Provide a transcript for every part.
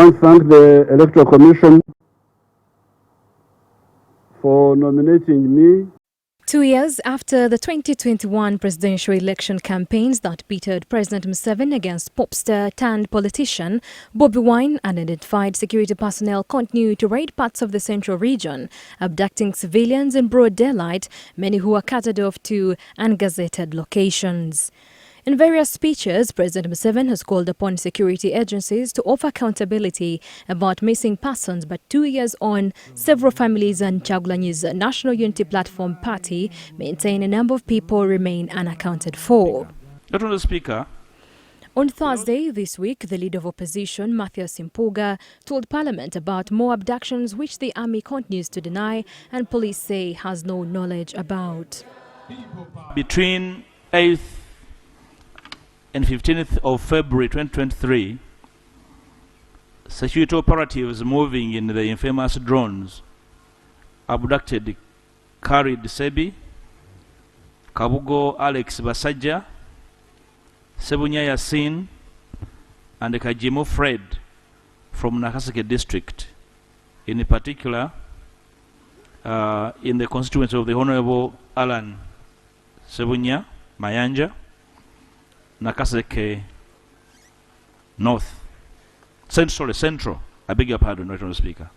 once thank the Electoral Commission for nominating me. 2 years after the 2021 presidential election campaigns that pitted President Museveni against popstar turned politician Bobi Wine, unidentified security personnel continue to raid parts of the central region, abducting civilians in broad daylight, many who are carted off to ungazetted locations. In various speeches, President Museveni has called upon security agencies to offer accountability about missing persons, but 2 years on, several families and Chagulanyi's National Unity Platform party maintain a number of people remain unaccounted for. Honourable Speaker, on Thursday this week, the leader of opposition, Mathias Simpuga, told Parliament about more abductions which the army continues to deny and police say has no knowledge about. Between 8th and 15th of February 2023, security operatives moving in the infamous drones abducted Carried Sebi, Kabugo Alex Basajja, Sebunya Yasin, and Kajimu Fred from Nakaseke district, in particular in the constituency of the Honorable Alan Sebunya Mayanja, Nakaseke North. Central. I beg your pardon, Right Honourable Speaker.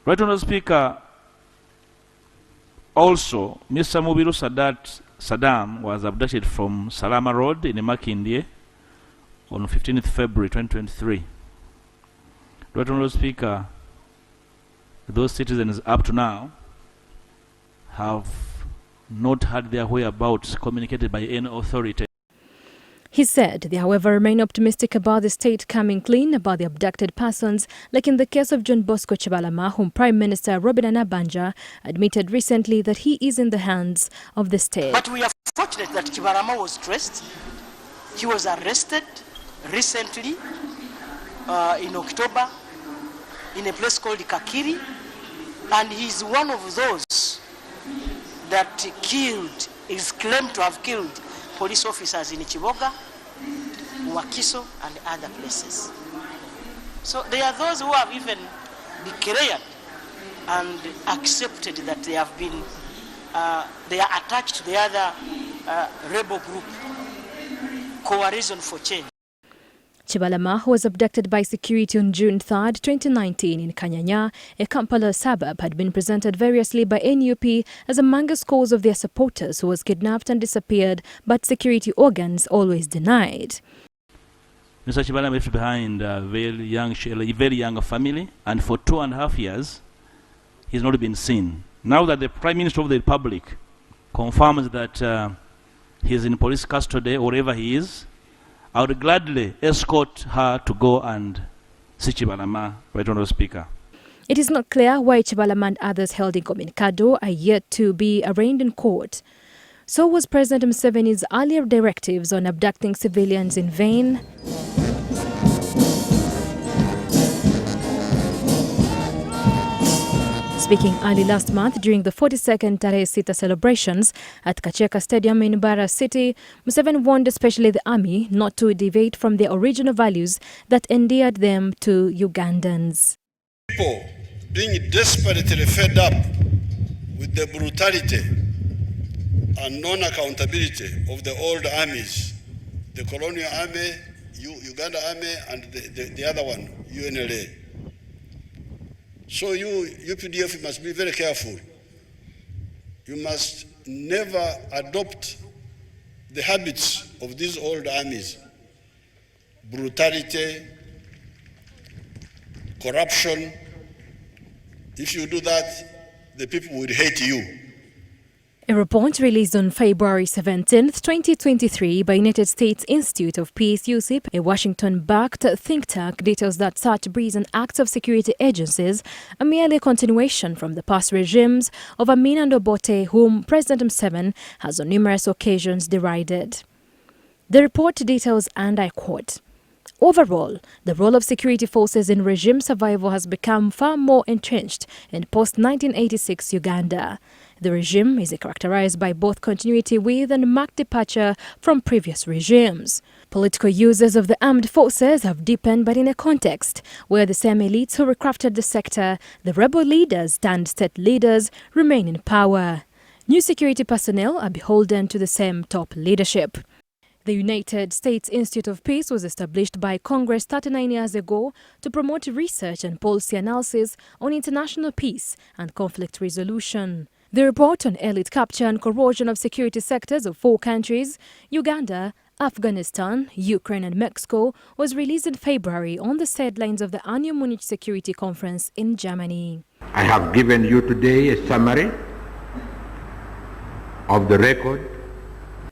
Right Honourable Speaker, also, Mr. Mubiru Saddam was abducted from Salama Road in Makindye on 15th February 2023. Right Honourable Speaker, those citizens up to now have not had their whereabouts communicated by any authority. He said they, however, remain optimistic about the state coming clean about the abducted persons, like in the case of John Bosco Chibalama, whom Prime Minister Robert Anabanja admitted recently that he is in the hands of the state. But we are fortunate that Chibalama was traced. He was arrested recently in October in a place called Kakiri, and he's one of those that is claimed to have killed police officers in Chiboga, Wakiso, and other places. So there are those who have even declared and accepted that they have been, they are attached to the other rebel group, Coalition for Change. Chibalama, who was abducted by security on June 3, 2019 in Kanyanya, a Kampala suburb, had been presented variously by NUP as among the scores of their supporters who was kidnapped and disappeared, but security organs always denied. Mr. Chibalama left behind a very young family, and for 2.5 years, he's not been seen. Now that the Prime Minister of the Republic confirms that he's in police custody wherever he is, I would gladly escort her to go and see Chibalama, Right Honourable Speaker. It is not clear why Chibalama and others held in Communicado are yet to be arraigned in court. So was President Museveni's earlier directives on abducting civilians in vain? Speaking early last month during the 42nd Tarehe Sita celebrations at Kacheka Stadium in Bara City, Museveni warned especially the army not to deviate from their original values that endeared them to Ugandans. People being desperately fed up with the brutality and non-accountability of the old armies, the colonial army, Uganda army, and the other one, UNLA. So you UPDF must be very careful. You must never adopt the habits of these old armies. Brutality, corruption. If you do that, the people will hate you. A report released on February 17, 2023 by United States Institute of Peace USIP, a Washington-backed think tank, details that such brazen acts of security agencies are merely a continuation from the past regimes of Amin and Obote, whom President Museveni has on numerous occasions derided. The report details, and I quote, "Overall, the role of security forces in regime survival has become far more entrenched in post-1986 Uganda. The regime is characterized by both continuity with and marked departure from previous regimes. Political uses of the armed forces have deepened, but in a context where the same elites who recrafted the sector, the rebel leaders and state leaders, remain in power. New security personnel are beholden to the same top leadership. The United States Institute of Peace was established by Congress 39 years ago to promote research and policy analysis on international peace and conflict resolution. The report on elite capture and corrosion of security sectors of 4 countries, Uganda, Afghanistan, Ukraine and Mexico, was released in February on the sidelines of the annual Munich Security Conference in Germany. I have given you today a summary of the record.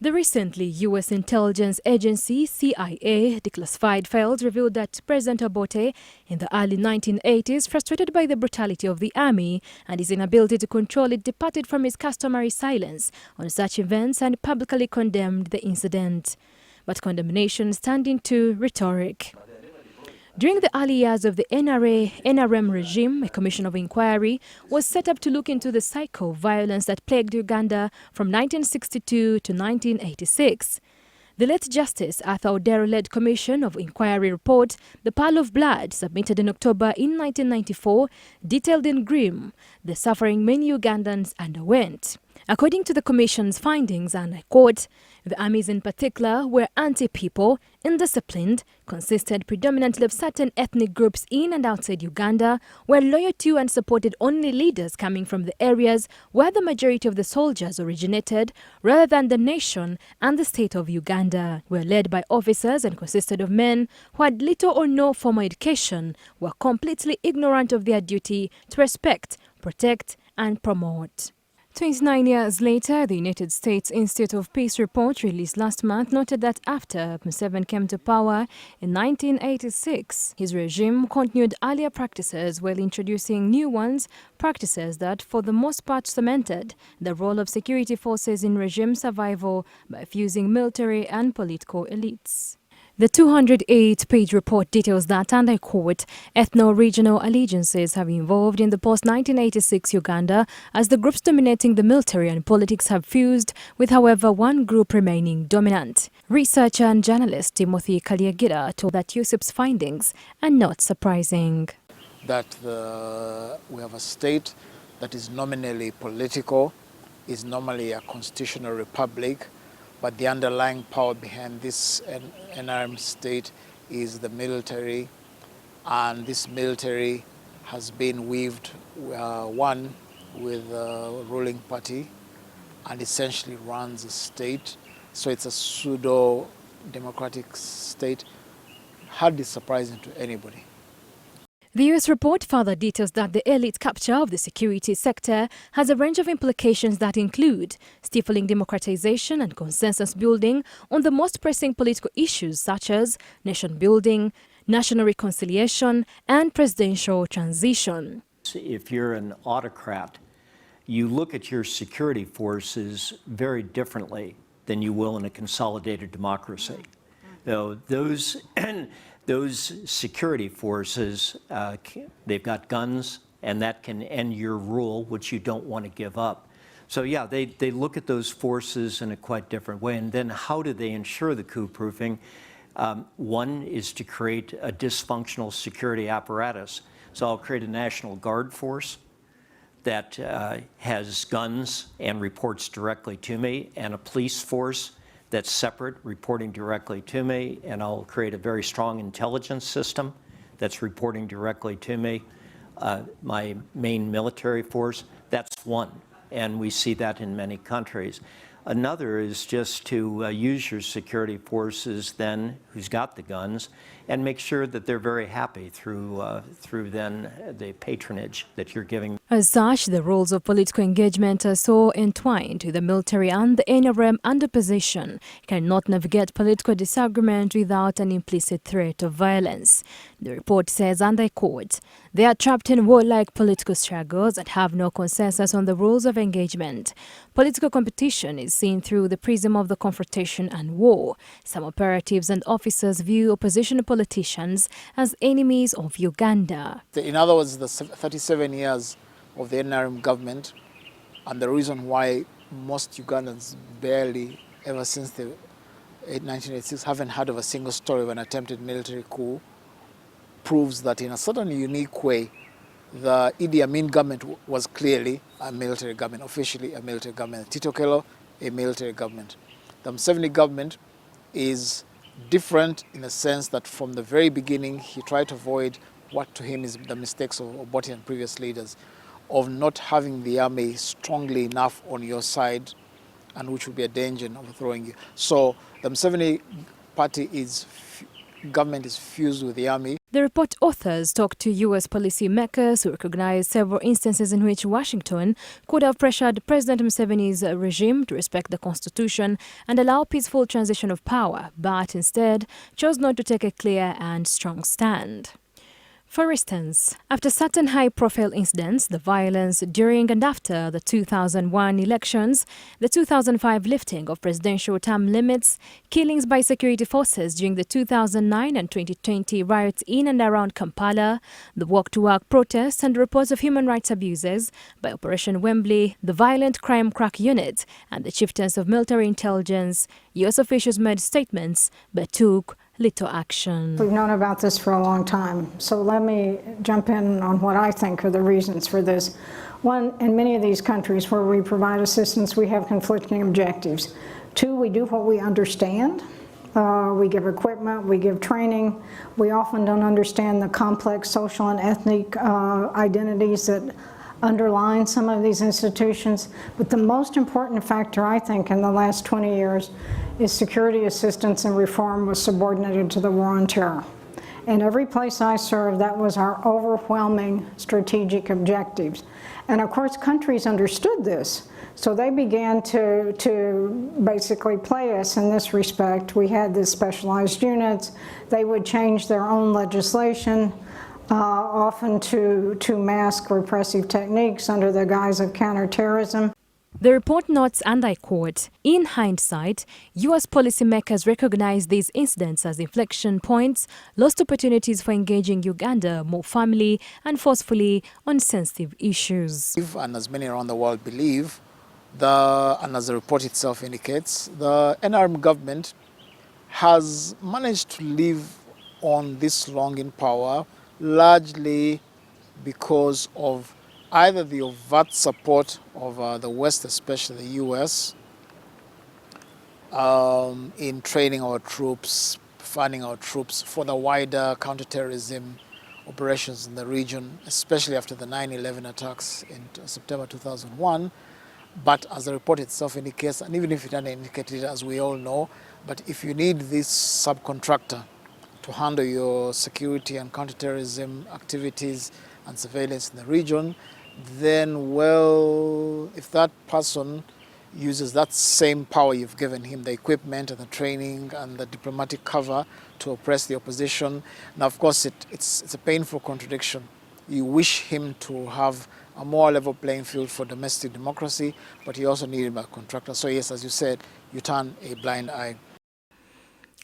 The recently U.S. intelligence agency CIA declassified files revealed that President Obote in the early 1980s, frustrated by the brutality of the army and his inability to control it, departed from his customary silence on such events and publicly condemned the incident. But condemnations turned into rhetoric. During the early years of the NRM regime, a commission of inquiry was set up to look into the cycle of violence that plagued Uganda from 1962 to 1986. The late Justice Arthur Odero-led Commission of Inquiry report, The Pearl of Blood, submitted in October in 1994, detailed in grim the suffering many Ugandans underwent. According to the Commission's findings, and I quote, the armies in particular were anti-people, indisciplined, consisted predominantly of certain ethnic groups in and outside Uganda, were loyal to and supported only leaders coming from the areas where the majority of the soldiers originated, rather than the nation and the state of Uganda, were led by officers and consisted of men who had little or no formal education, were completely ignorant of their duty to respect, protect and promote. 29 years later, the United States Institute of Peace report released last month noted that after Museveni came to power in 1986, his regime continued earlier practices while introducing new ones, practices that for the most part cemented the role of security forces in regime survival by fusing military and political elites. The 208-page report details that, and I quote, ethno-regional allegiances have evolved in the post-1986 Uganda as the groups dominating the military and politics have fused, with however one group remaining dominant. Researcher and journalist Timothy Kalyagira told that USIP's findings are not surprising. That we have a state that is nominally political, is normally a constitutional republic, but the underlying power behind this NRM state is the military, and this military has been weaved one with the ruling party and essentially runs the state. So it's a pseudo-democratic state, hardly surprising to anybody. The U.S. report further details that the elite capture of the security sector has a range of implications that include stifling democratization and consensus building on the most pressing political issues such as nation building, national reconciliation, and presidential transition. If you're an autocrat, you look at your security forces very differently than you will in a consolidated democracy. Those security forces, they've got guns, and that can end your rule, which you don't want to give up. So yeah, they look at those forces in a quite different way. And then how do they ensure the coup-proofing? One is to create a dysfunctional security apparatus. So I'll create a National Guard force that has guns and reports directly to me, and a police force that's separate, reporting directly to me, and I'll create a very strong intelligence system that's reporting directly to me. My main military force, that's one, and we see that in many countries. Another is just to use your security forces then, who's got the guns, and make sure that they're very happy through then the patronage that you're giving. As such, the roles of political engagement are so entwined with the military, and the NRM under position cannot navigate political disagreement without an implicit threat of violence. The report says, and I quote, they are trapped in warlike political struggles and have no consensus on the rules of engagement. Political competition is seen through the prism of the confrontation and war. Some operatives and officers view opposition politicians as enemies of Uganda. In other words, the 37 years of the NRM government, and the reason why most Ugandans barely, ever since the 1986, haven't heard of a single story of an attempted military coup, proves that in a certain unique way, the Idi Amin government was clearly a military government, officially a military government. Tito Okello, a military government. The Museveni government is different in the sense that from the very beginning, he tried to avoid what to him is the mistakes of Obote and previous leaders, of not having the army strongly enough on your side, and which would be a danger in overthrowing you. So the Museveni government is fused with the army. The report authors talked to U.S. policymakers who recognized several instances in which Washington could have pressured President Museveni's regime to respect the Constitution and allow peaceful transition of power, but instead chose not to take a clear and strong stand. For instance, after certain high-profile incidents, the violence during and after the 2001 elections, the 2005 lifting of presidential term limits, killings by security forces during the 2009 and 2020 riots in and around Kampala, the walk-to-work protests and reports of human rights abuses by Operation Wembley, the violent crime crack unit, and the chieftains of military intelligence, U.S. officials made statements but took little action. We've known about this for a long time, so let me jump in on what I think are the reasons for this. One, in many of these countries where we provide assistance, we have conflicting objectives. Two, we do what we understand. We give equipment, we give training. We often don't understand the complex social and ethnic identities that underline some of these institutions. But the most important factor, I think, in the last 20 years is security assistance and reform was subordinated to the war on terror. In every place I served, that was our overwhelming strategic objectives. And of course, countries understood this, so they began to basically play us in this respect. We had these specialized units. They would change their own legislation, often to mask repressive techniques under the guise of counterterrorism. The report notes, and I quote, "In hindsight, U.S. policymakers recognize these incidents as inflection points, lost opportunities for engaging Uganda more firmly and forcefully on sensitive issues." And as many around the world believe, and as the report itself indicates, the NRM government has managed to live on this long in power largely because of either the overt support of the West, especially the US, in training our troops, funding our troops for the wider counterterrorism operations in the region, especially after the 9/11 attacks in September 2001. But as the report itself indicates, and even if it doesn't indicate it, as we all know, but if you need this subcontractor to handle your security and counterterrorism activities and surveillance in the region, then, well, if that person uses that same power you've given him, the equipment and the training and the diplomatic cover to oppress the opposition, now of course it's a painful contradiction. You wish him to have a more level playing field for domestic democracy, but you also need him as a contractor. So yes, as you said, you turn a blind eye.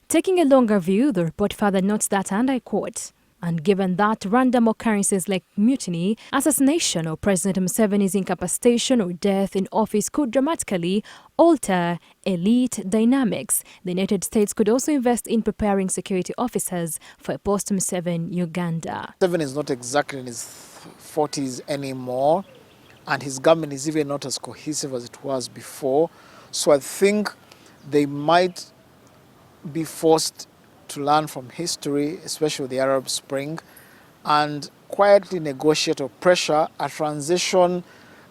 Taking a longer view, the report further notes that, and I quote, "And given that random occurrences like mutiny, assassination, or President Museveni's incapacitation or death in office could dramatically alter elite dynamics, the United States could also invest in preparing security officers for a post-Museveni Uganda." Museveni is not exactly in his 40s anymore, and his government is even not as cohesive as it was before. So I think they might be forced to learn from history, especially the Arab Spring, and quietly negotiate or pressure a transition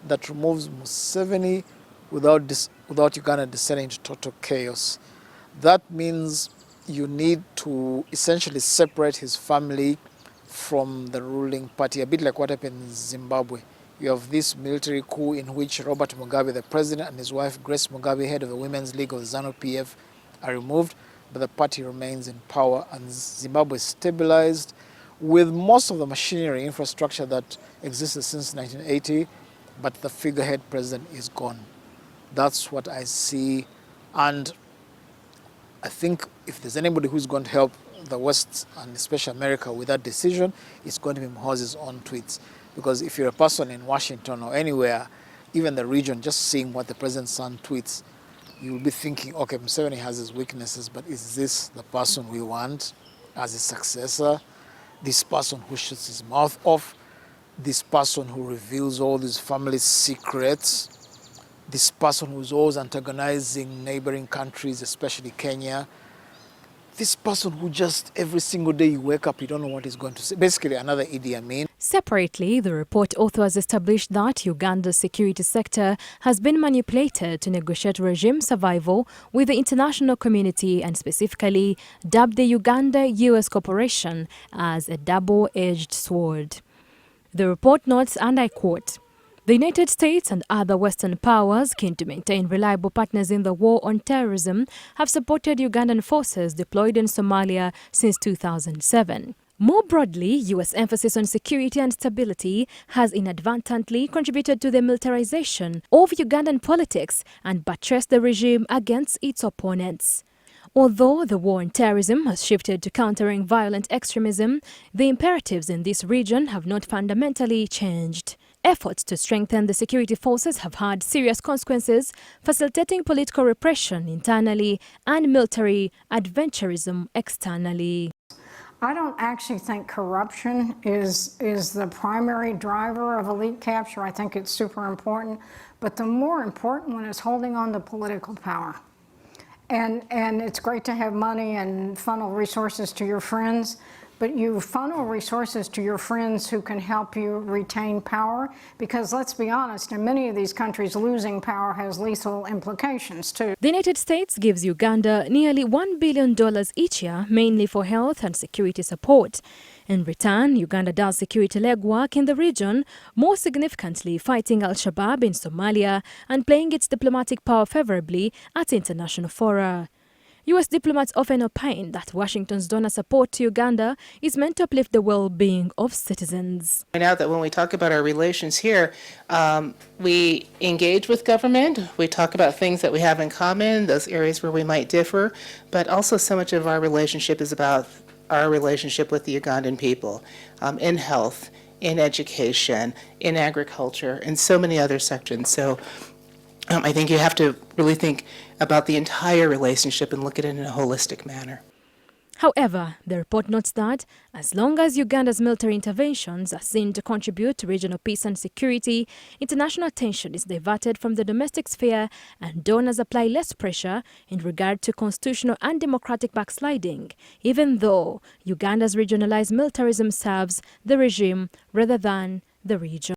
that removes Museveni without Uganda descending into total chaos. That means you need to essentially separate his family from the ruling party, a bit like what happened in Zimbabwe. You have this military coup in which Robert Mugabe, the president, and his wife Grace Mugabe, head of the Women's League of the ZANU-PF, are removed, but the party remains in power, and Zimbabwe is stabilized with most of the machinery infrastructure that existed since 1980, but the figurehead president is gone. That's what I see, and I think if there's anybody who's going to help the West, and especially America, with that decision, it's going to be Muhoozi's own tweets. Because if you're a person in Washington or anywhere, even the region, just seeing what the president's son tweets, you'll be thinking, okay, Museveni has his weaknesses, but is this the person we want as a successor? This person who shuts his mouth off? This person who reveals all these family secrets? This person who's always antagonizing neighboring countries, especially Kenya? This person who just every single day you wake up, you don't know what he's going to say. Basically, another Idi Amin. Separately, the report authors established that Uganda's security sector has been manipulated to negotiate regime survival with the international community and specifically dubbed the Uganda-US cooperation as a double-edged sword. The report notes, and I quote, "The United States and other Western powers keen to maintain reliable partners in the war on terrorism have supported Ugandan forces deployed in Somalia since 2007. More broadly, U.S. emphasis on security and stability has inadvertently contributed to the militarization of Ugandan politics and buttressed the regime against its opponents. Although the war on terrorism has shifted to countering violent extremism, the imperatives in this region have not fundamentally changed. Efforts to strengthen the security forces have had serious consequences, facilitating political repression internally and military adventurism externally." I don't actually think corruption is the primary driver of elite capture. I think it's super important, but the more important one is holding on to political power. And it's great to have money and funnel resources to your friends, but you funnel resources to your friends who can help you retain power, because let's be honest, in many of these countries, losing power has lethal implications too. The United States gives Uganda nearly $1 billion each year, mainly for health and security support. In return, Uganda does security legwork in the region, more significantly fighting Al-Shabaab in Somalia and playing its diplomatic power favorably at international fora. U.S. diplomats often opine that Washington's donor support to Uganda is meant to uplift the well-being of citizens. Point out that when we talk about our relations here, we engage with government, we talk about things that we have in common, those areas where we might differ, but also so much of our relationship is about our relationship with the Ugandan people in health, in education, in agriculture, and so many other sections. So I think you have to really think about the entire relationship and look at it in a holistic manner. However, the report notes that as long as Uganda's military interventions are seen to contribute to regional peace and security, international attention is diverted from the domestic sphere and donors apply less pressure in regard to constitutional and democratic backsliding, even though Uganda's regionalized militarism serves the regime rather than the region.